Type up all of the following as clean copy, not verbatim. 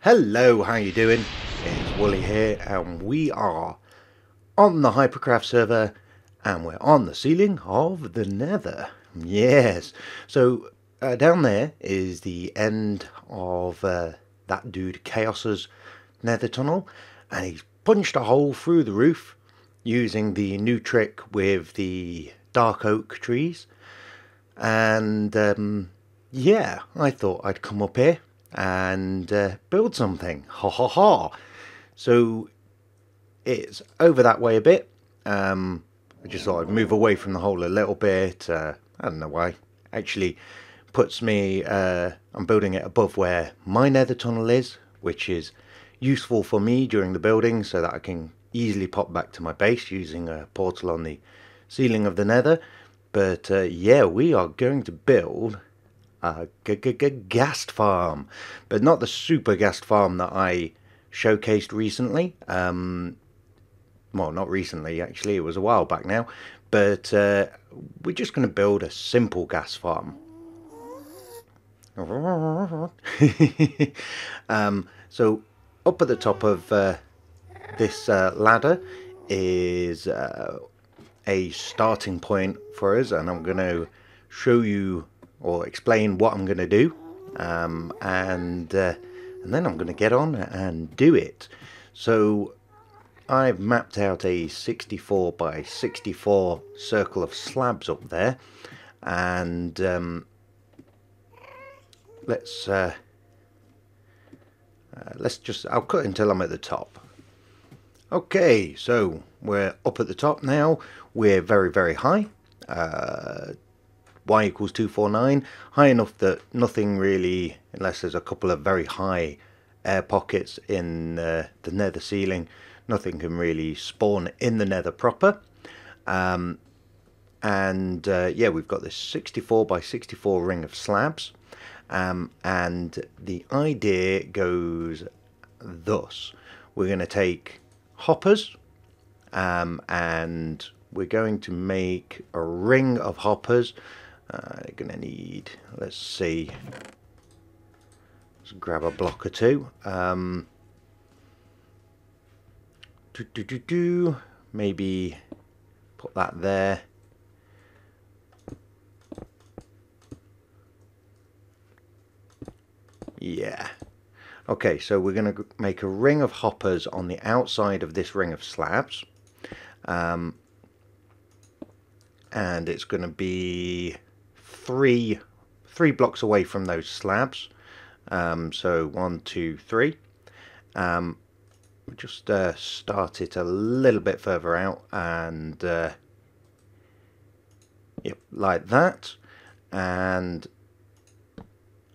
Hello, how you doing? It's Wooly here, and we are on the Hypercraft server, and we're on the ceiling of the Nether. Yes, so down there is the end of that dude Chaos's Nether tunnel, and he's punched a hole through the roof using the new trick with the dark oak trees. And yeah, I thought I'd come up here and build something. Ha ha ha. So it's over that way a bit. I just thought I'd move away from the hole a little bit. I don't know why. Actually, puts me. I'm building it above where my nether tunnel is, which is useful for me during the building so that I can easily pop back to my base using a portal on the ceiling of the nether. But yeah, we are going to build a Ghast farm, but not the super Ghast farm that I showcased recently. Well, not recently, actually, it was a while back now. But we're just going to build a simple Ghast farm. So up at the top of this ladder is a starting point for us, and I'm going to show you or explain what I'm going to do, and then I'm going to get on and do it. So I've mapped out a 64 by 64 circle of slabs up there, and let's just, I'll cut until I'm at the top. Okay, so we're up at the top now. We're very, very high. Y equals 249. High enough that nothing really, unless there's a couple of very high air pockets in the nether ceiling, nothing can really spawn in the nether proper. And yeah, we've got this 64 by 64 ring of slabs. And the idea goes thus. We're going to take hoppers, and we're going to make a ring of hoppers. You're going to need, let's see, let's grab a block or two. Maybe put that there. Yeah. Okay, so we're going to make a ring of hoppers on the outside of this ring of slabs. And it's going to be three blocks away from those slabs. So 1, 2, 3. Just start it a little bit further out, and yep, like that. And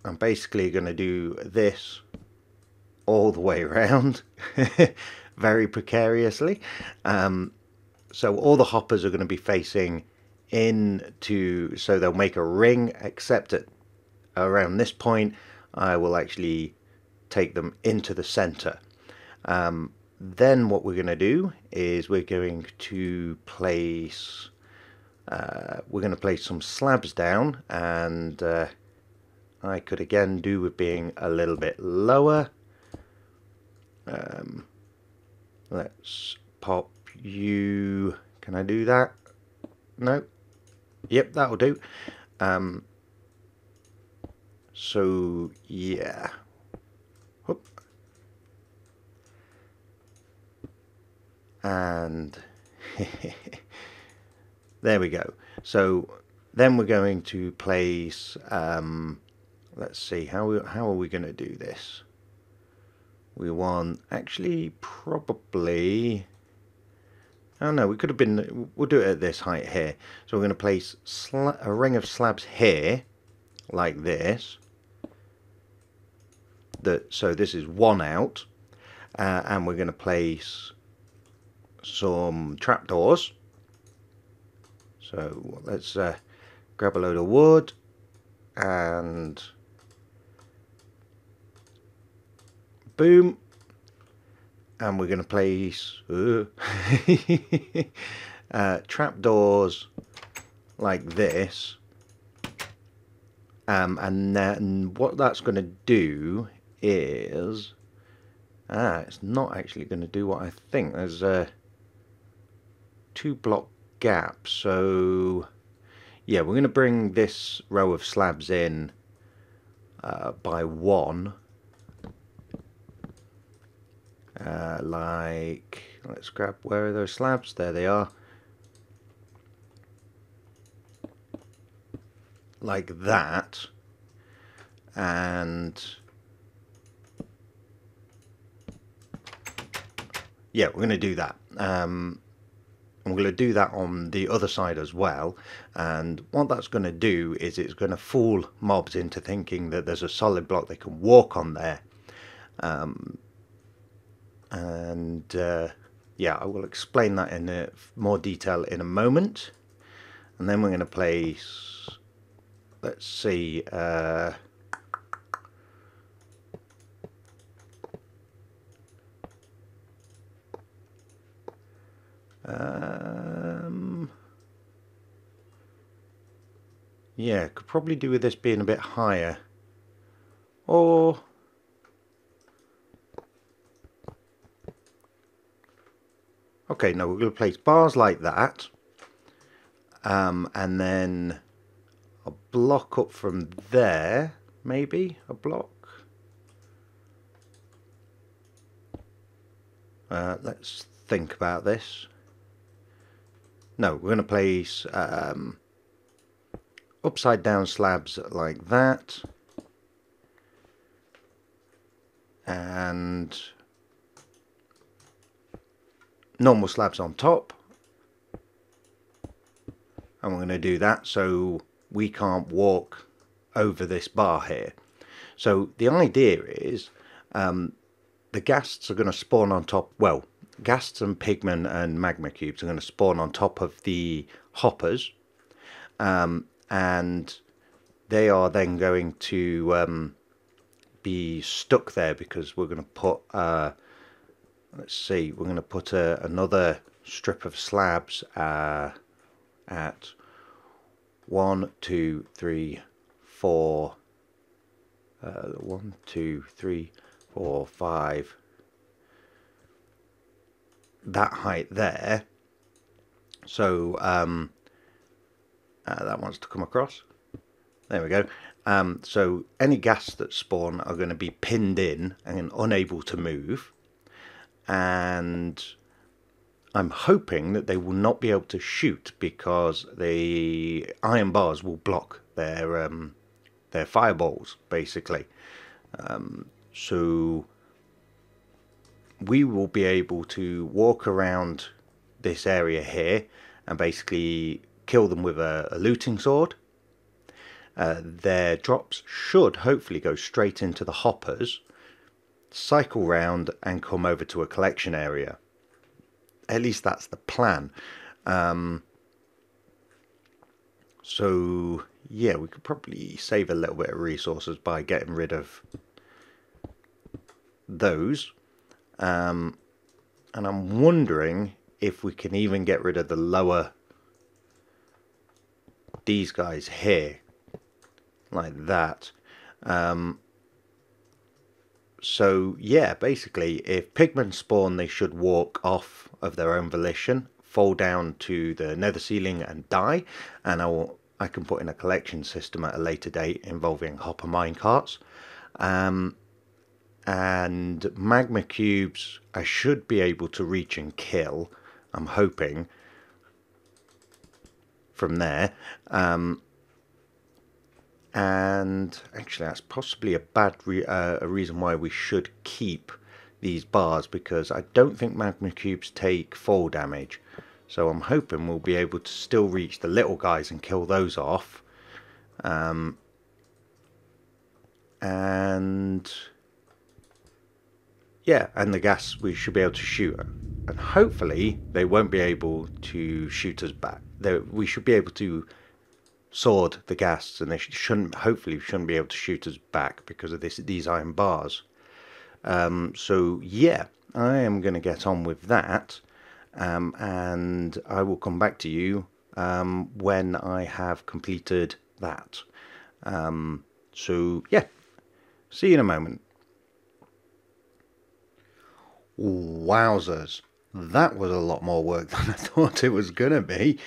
I'm basically going to do this all the way around, very precariously. So all the hoppers are going to be facing into, so they'll make a ring, except at around this point I will actually take them into the center. Then what we're going to do is we're going to place some slabs down, and I could again do with being a little bit lower. Let's pop you. Can I do that? No. Yep, that'll do. So yeah. Whoop. And there we go. So then we're going to place, let's see, how are we going to do this? We want, actually, probably, oh no, we could have been, we'll do it at this height here. So we're going to place a ring of slabs here, like this. So this is one out, and we're going to place some trapdoors. So let's grab a load of wood, and boom, and we're going to place trapdoors like this, and then what that's going to do is It's not actually going to do what I think. There's a 2-block gap, so yeah, we're going to bring this row of slabs in by 1. Like, let's grab, where are those slabs? There they are. Like that. And yeah, we're going to do that. And we're going to do that on the other side as well. And what that's going to do is it's going to fool mobs into thinking that there's a solid block they can walk on there. Yeah, I will explain that in more detail in a moment. And then we're going to place, let's see, yeah, could probably do with this being a bit higher. Or okay, no, we're going to place bars like that, and then a block up from there, maybe a block. Let's think about this. No, we're going to place upside down slabs like that, and normal slabs on top, and we're going to do that so we can't walk over this bar here. So the idea is the ghasts are going to spawn on top, well, ghasts and pigmen and magma cubes are going to spawn on top of the hoppers, and they are then going to be stuck there because we're going to put let's see, we're going to put another strip of slabs at 1, 2, 3, 4, 1, 2, 3, 4, 5, that height there. So that wants to come across. There we go. So any ghasts that spawn are going to be pinned in and unable to move. And I'm hoping that they will not be able to shoot because the iron bars will block their fireballs, basically. So we will be able to walk around this area here and basically kill them with a looting sword. Their drops should hopefully go straight into the hoppers, cycle round and come over to a collection area. At least that's the plan. So yeah, we could probably save a little bit of resources by getting rid of those. And I'm wondering if we can even get rid of the lower, these guys here, like that. So yeah, basically if pigmen spawn, they should walk off of their own volition, fall down to the nether ceiling and die, and I can put in a collection system at a later date involving hopper minecarts. And magma cubes I should be able to reach and kill, I'm hoping, from there. And actually that's possibly a bad a reason why we should keep these bars, because I don't think magma cubes take fall damage. So I'm hoping we'll be able to still reach the little guys and kill those off. And yeah, and the gas we should be able to shoot, and hopefully they won't be able to shoot us back. We should be able to sword the ghasts, and they hopefully shouldn't be able to shoot us back because of these iron bars. So yeah, I am going to get on with that, and I will come back to you when I have completed that. So yeah, see you in a moment. Wowzers. That was a lot more work than I thought it was going to be.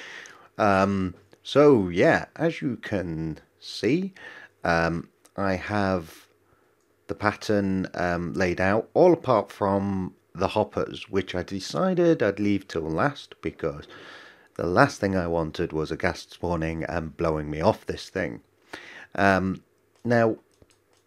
So, yeah, as you can see, I have the pattern laid out, all apart from the hoppers, which I decided I'd leave till last because the last thing I wanted was a ghast spawning and blowing me off this thing. Now,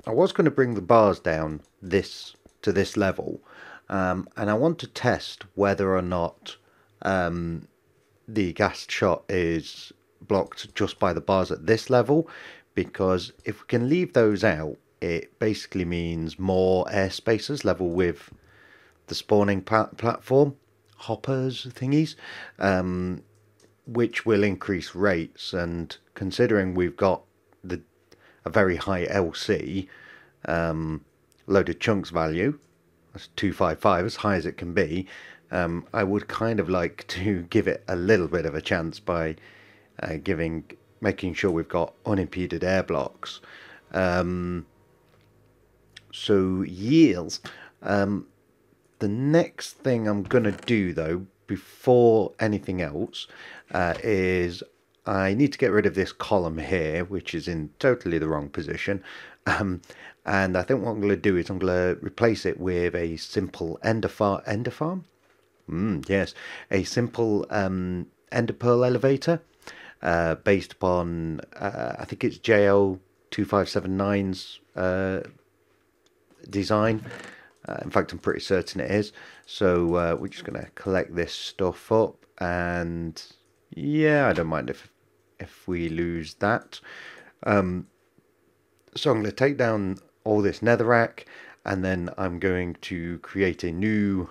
I was going to bring the bars down to this level, and I want to test whether or not the ghast shot is blocked just by the bars at this level, because if we can leave those out, it basically means more airspaces level with the spawning platform, hoppers thingies, which will increase rates. And considering we've got a very high LC, loaded chunks value, that's 255, as high as it can be, I would kind of like to give it a little bit of a chance by making sure we've got unimpeded air blocks. So yields. The next thing I'm going to do, though, before anything else, is I need to get rid of this column here, which is in totally the wrong position. And I think what I'm going to do is I'm going to replace it with a simple ender farm? Yes, a simple ender pearl elevator based upon, I think it's JL2579's design. In fact, I'm pretty certain it is. So we're just going to collect this stuff up, and yeah, I don't mind if we lose that. So I'm going to take down all this netherrack, and then I'm going to create a new.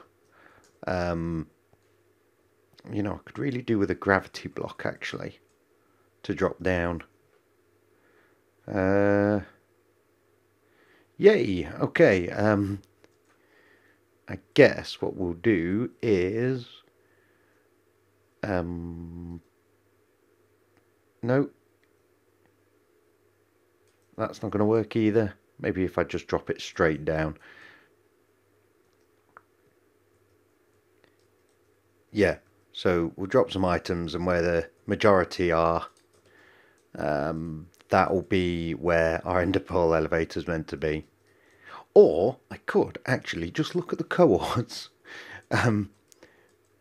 I could really do with a gravity block actually to drop down. Yay! Okay. I guess what we'll do is no, that's not going to work either. Maybe if I just drop it straight down. Yeah, so we'll drop some items, and where the majority are, that'll be where our ender pearl elevator is meant to be. Or I could actually just look at the cohorts.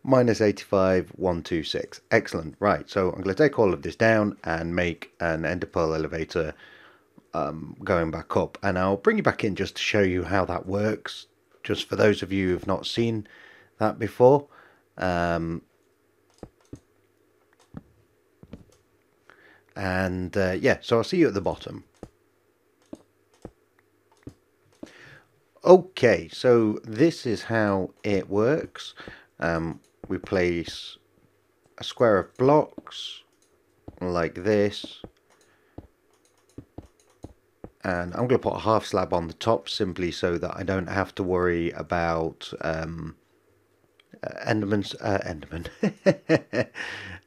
Minus 85, 126. Excellent. Right, so I'm going to take all of this down and make an ender pearl elevator going back up. And I'll bring you back in just to show you how that works, just for those of you who've not seen that before. Yeah, so I'll see you at the bottom. Okay, so this is how it works. We place a square of blocks like this, and I'm going to put a half slab on the top simply so that I don't have to worry about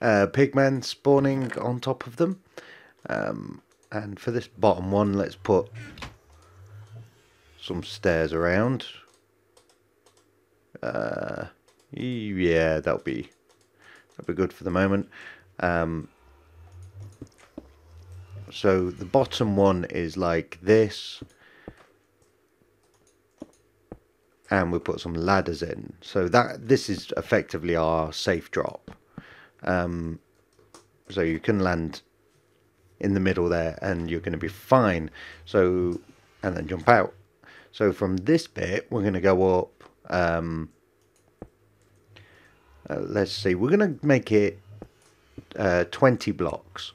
pigmen spawning on top of them. And for this bottom one, let's put some stairs around. Yeah, that'll be good for the moment. So the bottom one is like this, and we put some ladders in. So this is effectively our safe drop. So you can land in the middle there, and you're going to be fine. So, and then jump out. So from this bit, we're going to go up. Let's see, we're going to make it 20 blocks,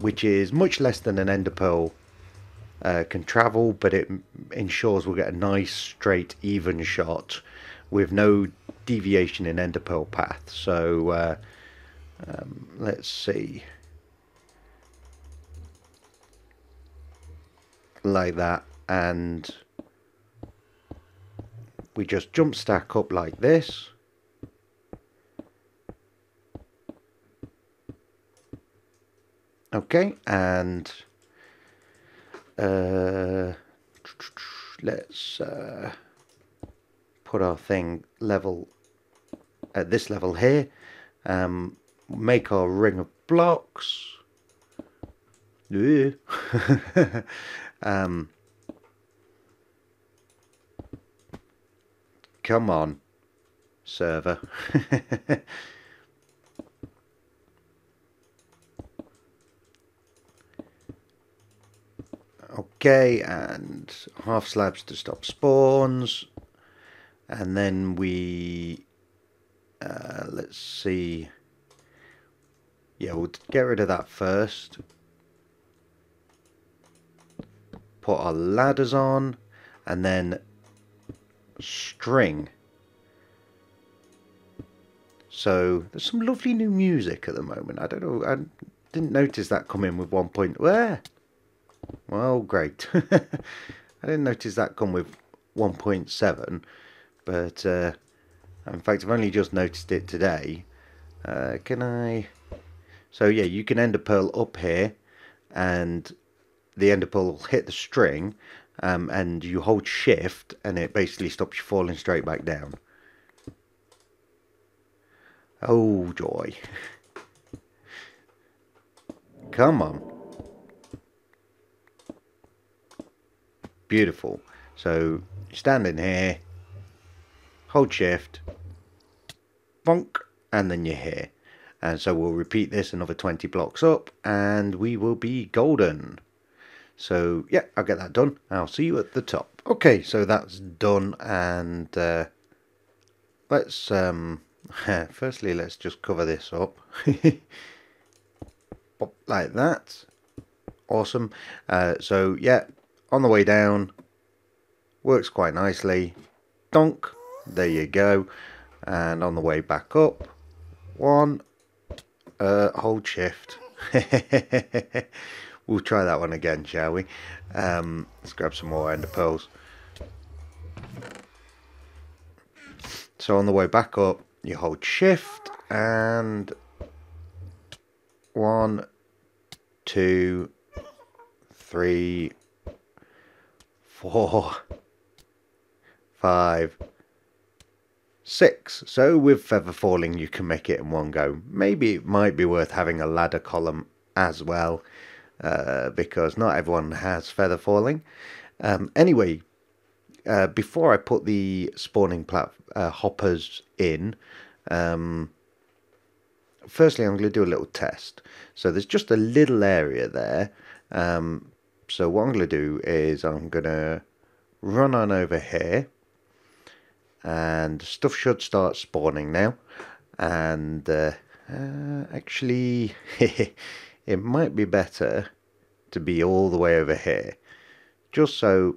which is much less than an ender pearl can travel, but it ensures we'll get a nice, straight, even shot with no deviation in ender pearl path. So let's see, like that, and we just jump stack up like this. Okay, and let's put our thing level at this level here. Make our ring of blocks. Come on, server. Okay, and half slabs to stop spawns. And then we, let's see. Yeah, we'll get rid of that first. Put our ladders on, and then string. So there's some lovely new music at the moment. I don't know, I didn't notice that come in with 1 point. Where? Well, great. I didn't notice that come with 1.7, but in fact I've only just noticed it today. Can I? So yeah, you can ender pearl up here, and the ender pearl will hit the string, and you hold shift and it basically stops you falling straight back down. Oh joy. Come on. Beautiful. So you stand in here, hold shift, bonk, and then you're here. And so we'll repeat this another 20 blocks up and we will be golden. So yeah, I'll get that done. I'll see you at the top. Okay, so that's done, and let's firstly let's just cover this up. Pop like that. Awesome. So yeah, on the way down, works quite nicely. Donk, there you go. And on the way back up, one, hold shift. We'll try that one again, shall we? Let's grab some more ender pearls. So on the way back up, you hold shift and 1, 2, 3, 4, 5, 6. So with feather falling you can make it in one go. Maybe it might be worth having a ladder column as well, because not everyone has feather falling. Anyway, before I put the spawning hoppers in, firstly I'm going to do a little test. So there's just a little area there. So what I'm going to do is I'm going to run on over here, and stuff should start spawning now. And actually it might be better to be all the way over here, just so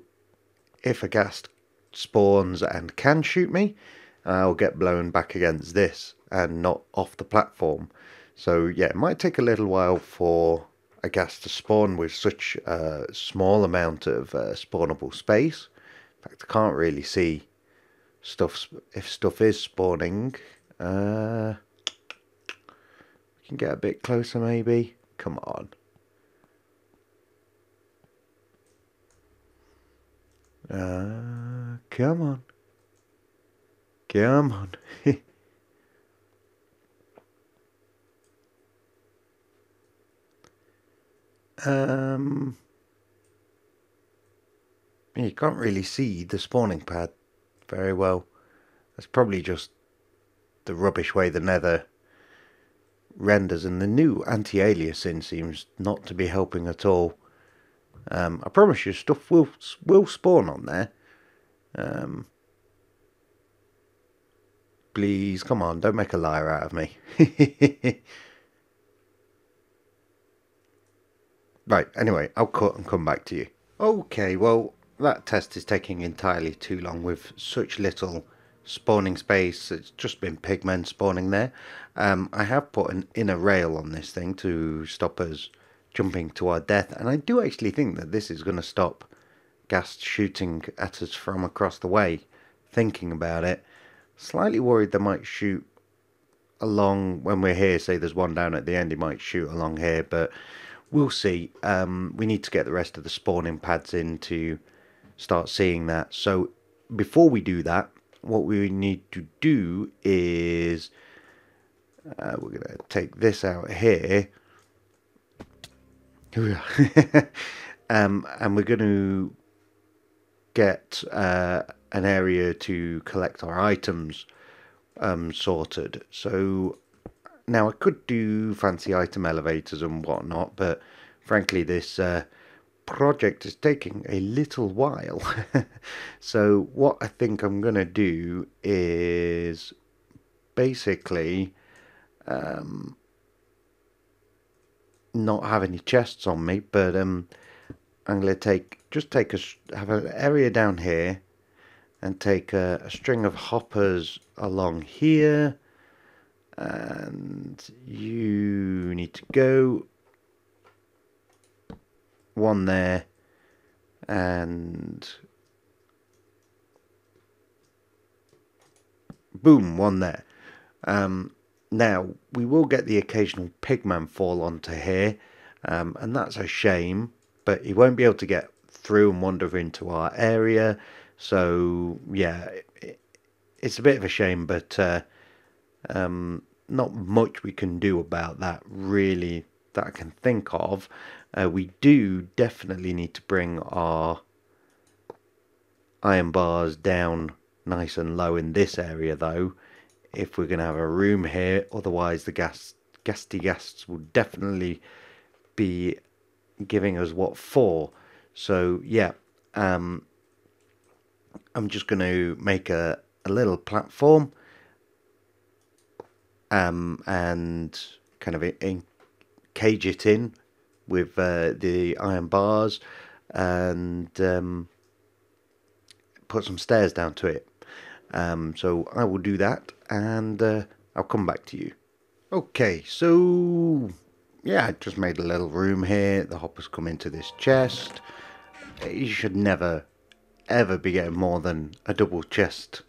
if a ghast spawns and can shoot me, I'll get blown back against this and not off the platform. So yeah, it might take a little while for a ghast to spawn with such a small amount of spawnable space. In fact, I can't really see stuff if stuff is spawning. We can get a bit closer maybe. Come on. Come on. Come on. You can't really see the spawning pad very well. That's probably just the rubbish way the nether renders, and the new anti-aliasing seems not to be helping at all. I promise you stuff will spawn on there. Please, come on, don't make a liar out of me. Right, anyway, I'll cut and come back to you. Okay, well, that test is taking entirely too long with such little spawning space. It's just been pigmen spawning there. I have put an inner rail on this thing to stop us jumping to our death, and I do actually think that this is going to stop ghast shooting at us from across the way. Thinking about it, slightly worried they might shoot along when we're here. Say there's one down at the end, he might shoot along here, but we'll see. We need to get the rest of the spawning pads in to start seeing that. So before we do that, what we need to do is we're going to take this out here. And we're going to get an area to collect our items sorted. So now I could do fancy item elevators and whatnot, but frankly this project is taking a little while. So what I think I'm going to do is basically not have any chests on me, but I'm going to have an area down here and take a string of hoppers along here, and you need to go one there, and boom, one there. Now we will get the occasional pigman fall onto here, and that's a shame, but he won't be able to get through and wander into our area. So yeah, it's a bit of a shame, but not much we can do about that really that I can think of. We do definitely need to bring our iron bars down nice and low in this area though, if we're going to have a room here. Otherwise the ghasty ghasts will definitely be giving us what for. So yeah, I'm just going to make a little platform and kind of cage it in with the iron bars, and put some stairs down to it. So I will do that, and I'll come back to you. Okay, so yeah, I just made a little room here. The hoppers come into this chest. You should never ever be getting more than a double chest.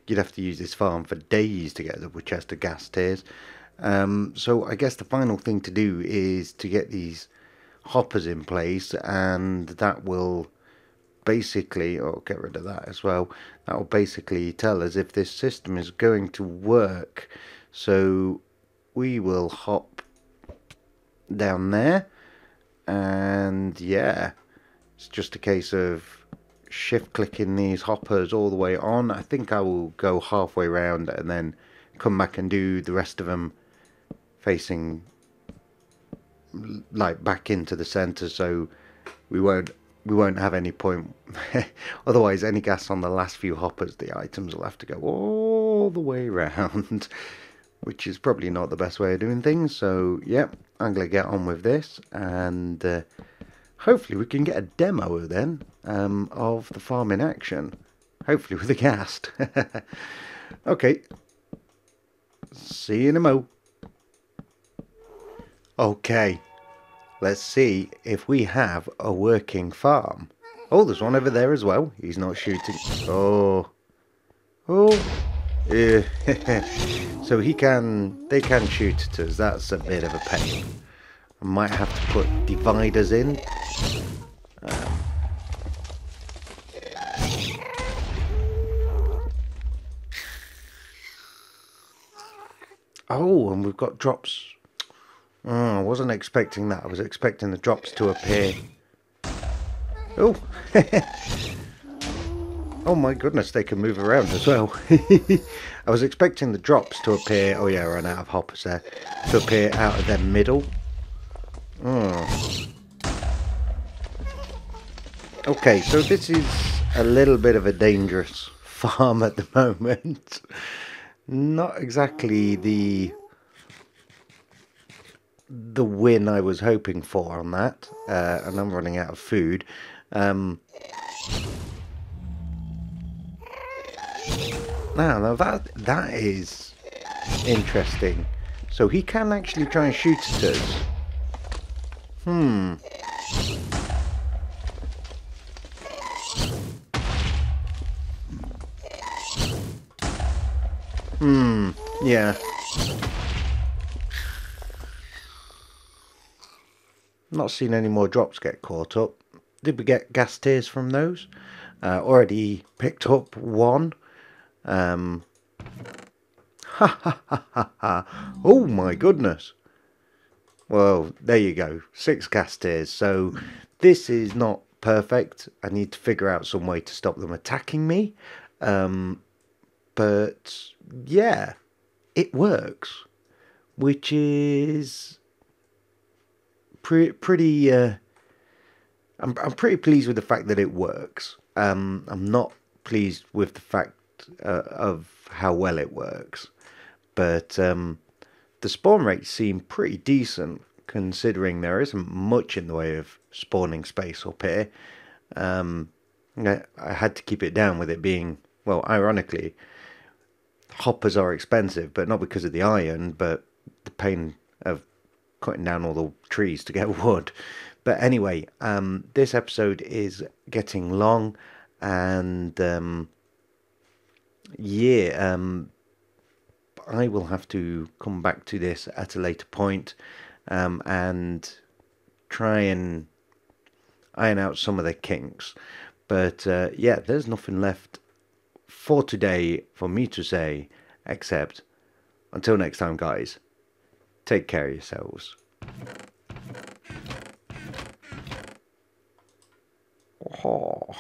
You'd have to use this farm for days to get a double chest of ghast tears. So I guess the final thing to do is to get these hoppers in place, and that will basically, or get rid of that as well, that will basically tell us if this system is going to work. So we will hop down there, and yeah, it's just a case of shift clicking these hoppers all the way on. I think I will go halfway round and then come back and do the rest of them facing like back into the center, so we won't have any point. Otherwise, any gas on the last few hoppers, the items will have to go all the way around, which is probably not the best way of doing things. So yeah, I'm gonna get on with this, and hopefully we can get a demo then of the farm in action, hopefully with a ghast. Okay, see you in a mo. Okay, let's see if we have a working farm. Oh, there's one over there as well. He's not shooting. Oh, yeah. So they can shoot at us. That's a bit of a pain. I might have to put dividers in. Oh, and we've got drops. Oh, I wasn't expecting that. I was expecting the drops to appear. Oh. Oh my goodness, they can move around as well. I was expecting the drops to appear. Oh yeah, I ran out of hoppers there. To appear out of their middle. Oh. Okay, so this is a little bit of a dangerous farm at the moment. Not exactly the win I was hoping for on that, and I'm running out of food. Now that is interesting. So he can actually try and shoot at us. Yeah. Not seen any more drops get caught up. Did we get ghast tears from those? Already picked up one. Ha ha ha ha ha. Oh my goodness. Well, there you go. 6 ghast tears. So this is not perfect. I need to figure out some way to stop them attacking me. But yeah, it works, which is pretty. I'm pretty pleased with the fact that it works. I'm not pleased with the fact of how well it works, but the spawn rates seem pretty decent considering there isn't much in the way of spawning space up here. I had to keep it down with it being, well, ironically, hoppers are expensive, but not because of the iron, but the pain of cutting down all the trees to get wood. But anyway, this episode is getting long, and yeah, I will have to come back to this at a later point, and try and iron out some of the kinks. But yeah, there's nothing left for today for me to say, except until next time, guys, take care of yourselves. Oh.